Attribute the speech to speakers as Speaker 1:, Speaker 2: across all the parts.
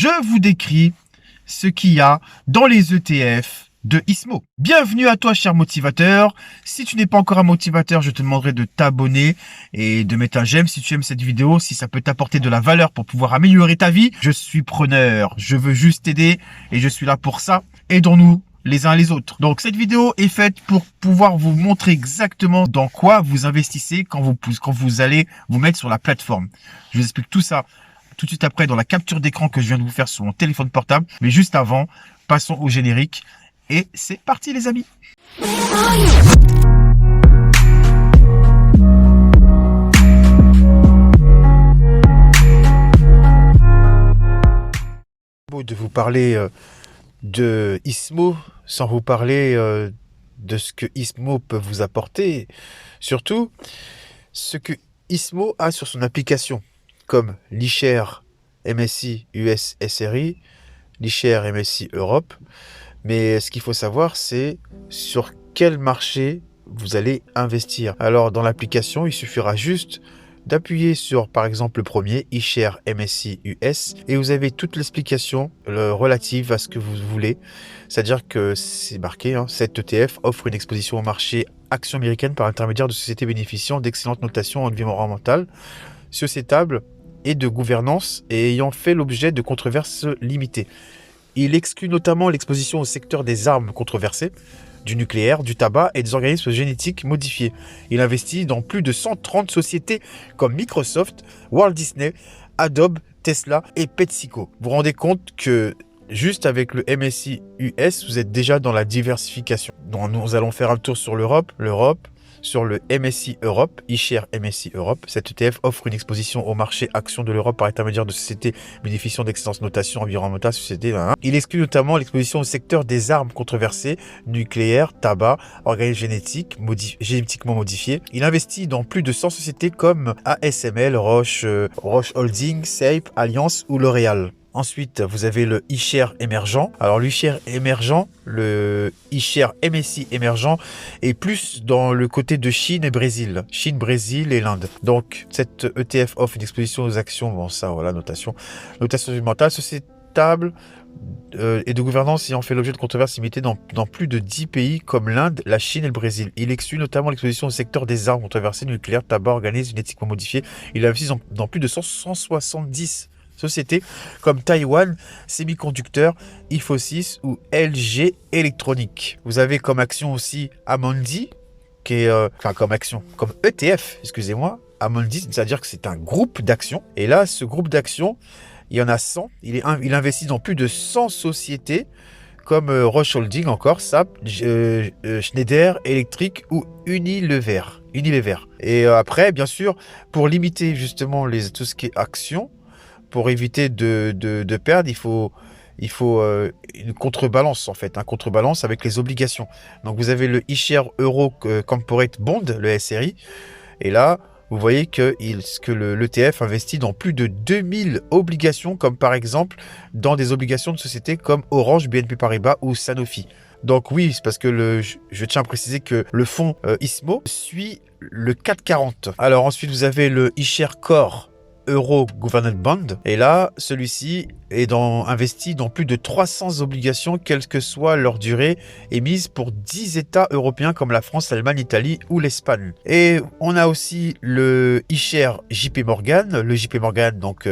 Speaker 1: je vous décris ce qu'il y a dans les ETF de ISMO. Bienvenue à toi, cher motivateur. Si tu n'es pas encore un motivateur, je te demanderai de t'abonner et de mettre un j'aime si tu aimes cette vidéo, si ça peut t'apporter de la valeur pour pouvoir améliorer ta vie. Je suis preneur, je veux juste t'aider et je suis là pour ça. Aidons-nous les uns les autres. Donc cette vidéo est faite pour pouvoir vous montrer exactement dans quoi vous investissez quand vous allez vous mettre sur la plateforme. Je vous explique tout ça tout de suite après dans la capture d'écran que je viens de vous faire sur mon téléphone portable. Mais juste avant, passons au générique. Et c'est parti les amis. De vous parler de ISMO sans vous parler de ce que ISMO peut vous apporter. Surtout, ce que ISMO a sur son application, comme l'iShare MSCI US SRI, l'iShare MSCI Europe. Mais ce qu'il faut savoir, c'est sur quel marché vous allez investir. Alors, dans l'application, il suffira juste d'appuyer sur, par exemple, le premier, iShare MSCI US, et vous avez toute l'explication relative à ce que vous voulez. C'est-à-dire que c'est marqué, cet ETF offre une exposition au marché actions américaines par l'intermédiaire de sociétés bénéficiant d'excellentes notations environnementales, sociétables et de gouvernance, et ayant fait l'objet de controverses limitées. Il exclut notamment l'exposition au secteur des armes controversées, du nucléaire, du tabac et des organismes génétiques modifiés. Il investit dans plus de 130 sociétés comme Microsoft, Walt Disney, Adobe, Tesla et PepsiCo. Vous vous rendez compte que juste avec le MSCI US, vous êtes déjà dans la diversification. Donc nous allons faire un tour sur l'Europe, sur le MSCI Europe, iShare MSCI Europe. Cet ETF offre une exposition au marché actions de l'Europe par intermédiaire de sociétés bénéficiant d'excellentes notations environnementales, Il exclut notamment l'exposition au secteur des armes controversées, nucléaire, tabac, organismes génétiquement modifiés. Il investit dans plus de 100 sociétés comme ASML, Roche Holding, Sape, Alliance ou L'Oréal. Ensuite, vous avez le iShare émergent. Alors, l'iShare émergent, le iShare MSCI émergent est plus dans le côté de Chine et Brésil. Chine, Brésil et l'Inde. Donc, cette ETF offre une exposition aux actions. Bon, ça, voilà, notation. Notation environnementale, sociétable et de gouvernance ayant fait l'objet de controverses limitées dans plus de 10 pays comme l'Inde, la Chine et le Brésil. Il exclut notamment l'exposition au secteur des armes controversées, nucléaires, tabac, organismes génétiquement modifiés. Il investit dans plus de 170 sociétés comme Taïwan, Semiconducteur, Infosys ou LG Électronique. Vous avez comme action aussi Amundi, qui est comme ETF, excusez-moi. Amundi, c'est-à-dire que c'est un groupe d'actions. Et là, ce groupe d'actions, il y en a 100. Il investit dans plus de 100 sociétés comme Roche Holding encore, SAP, Schneider Electric ou Unilever. Et après, bien sûr, pour limiter justement tout ce qui est actions, pour éviter de perdre, il faut une contrebalance en fait, un contrebalance avec les obligations. Donc vous avez le iShare Euro Corporate Bond, le SRI, et là vous voyez que l'ETF investit dans plus de 2000 obligations, comme par exemple dans des obligations de sociétés comme Orange, BNP Paribas ou Sanofi. Donc oui, c'est parce que je tiens à préciser que le fonds ISMO suit le 440. Alors ensuite vous avez le iShare Core Euro Government Bond, et là celui-ci est investi dans plus de 300 obligations, quelle que soit leur durée, émises pour 10 États européens comme la France, l'Allemagne, l'Italie ou l'Espagne. Et on a aussi le iShare JP Morgan. Le JP Morgan, donc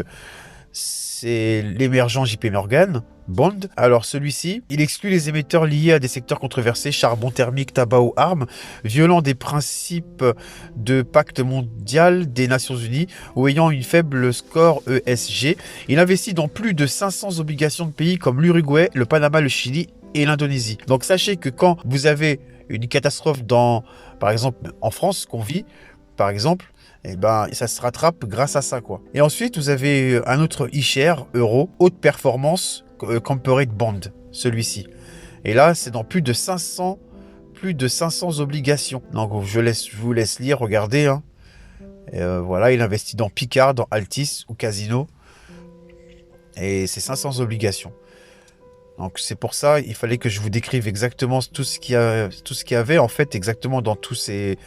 Speaker 1: c'est l'émergent JP Morgan Bond. Alors celui-ci, il exclut les émetteurs liés à des secteurs controversés, charbon thermique, tabac ou armes, violant des principes de pacte mondial des Nations Unies ou ayant une faible score ESG. Il investit dans plus de 500 obligations de pays comme l'Uruguay, le Panama, le Chili et l'Indonésie. Donc sachez que quand vous avez une catastrophe par exemple en France qu'on vit, par exemple, et ça se rattrape grâce à ça, quoi. Et ensuite, vous avez un autre iShare Euro, haute performance corporate bond, celui-ci. Et là, c'est dans plus de 500 obligations. Donc, je vous laisse lire, regardez. Voilà, il investit dans Picard, dans Altis ou Casino. Et c'est 500 obligations. Donc c'est pour ça, il fallait que je vous décrive exactement tout ce qu'il y avait en fait exactement dans tous ces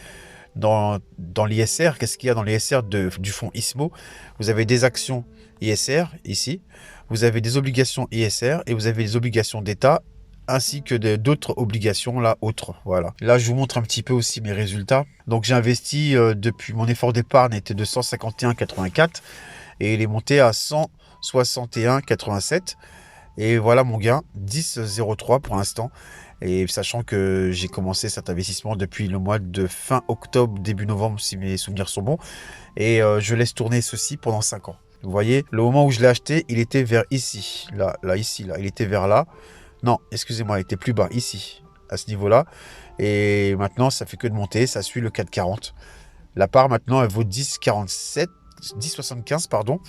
Speaker 1: dans l'ISR. Qu'est-ce qu'il y a dans l'ISR du fonds ISMO? Vous avez des actions ISR ici. vous avez des obligations ISR et vous avez des obligations d'État ainsi que d'autres obligations là autres. Voilà. Là, je vous montre un petit peu aussi mes résultats. Donc, j'ai investi depuis mon effort d'épargne était de 151,84 et il est monté à 161,87. Et voilà mon gain, 10,03 pour l'instant. Et sachant que j'ai commencé cet investissement depuis le mois de fin octobre, début novembre, si mes souvenirs sont bons. Et je laisse tourner ceci pendant 5 ans. Vous voyez, le moment où je l'ai acheté, il était vers ici. Là, ici, là. Il était vers là. Non, excusez-moi, il était plus bas, ici, à ce niveau-là. Et maintenant, ça fait que de monter, ça suit le 4,40. La part, maintenant, elle vaut 10,47, 10,75, pardon.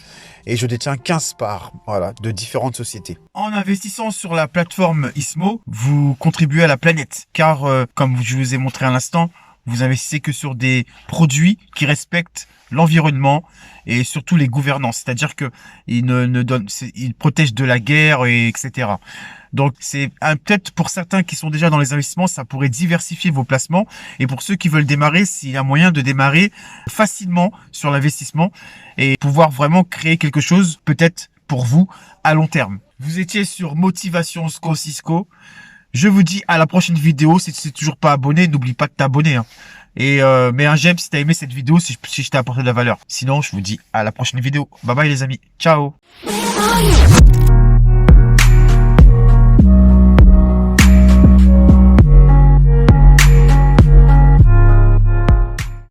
Speaker 1: Et je détiens 15 parts, voilà, de différentes sociétés. En investissant sur la plateforme Ismo, vous contribuez à la planète. Car, comme je vous ai montré à l'instant, vous investissez que sur des produits qui respectent l'environnement et surtout les gouvernances. C'est-à-dire que ils protègent de la guerre, etc. Donc, c'est peut-être pour certains qui sont déjà dans les investissements, ça pourrait diversifier vos placements. Et pour ceux qui veulent démarrer, s'il y a moyen de démarrer facilement sur l'investissement et pouvoir vraiment créer quelque chose, peut-être pour vous, à long terme. Vous étiez sur Motivation Cisco. Je vous dis à la prochaine vidéo. Si tu n'es toujours pas abonné, n'oublie pas de t'abonner. Et mets un j'aime si tu as aimé cette vidéo, si je t'ai apporté de la valeur. Sinon, je vous dis à la prochaine vidéo. Bye bye les amis. Ciao.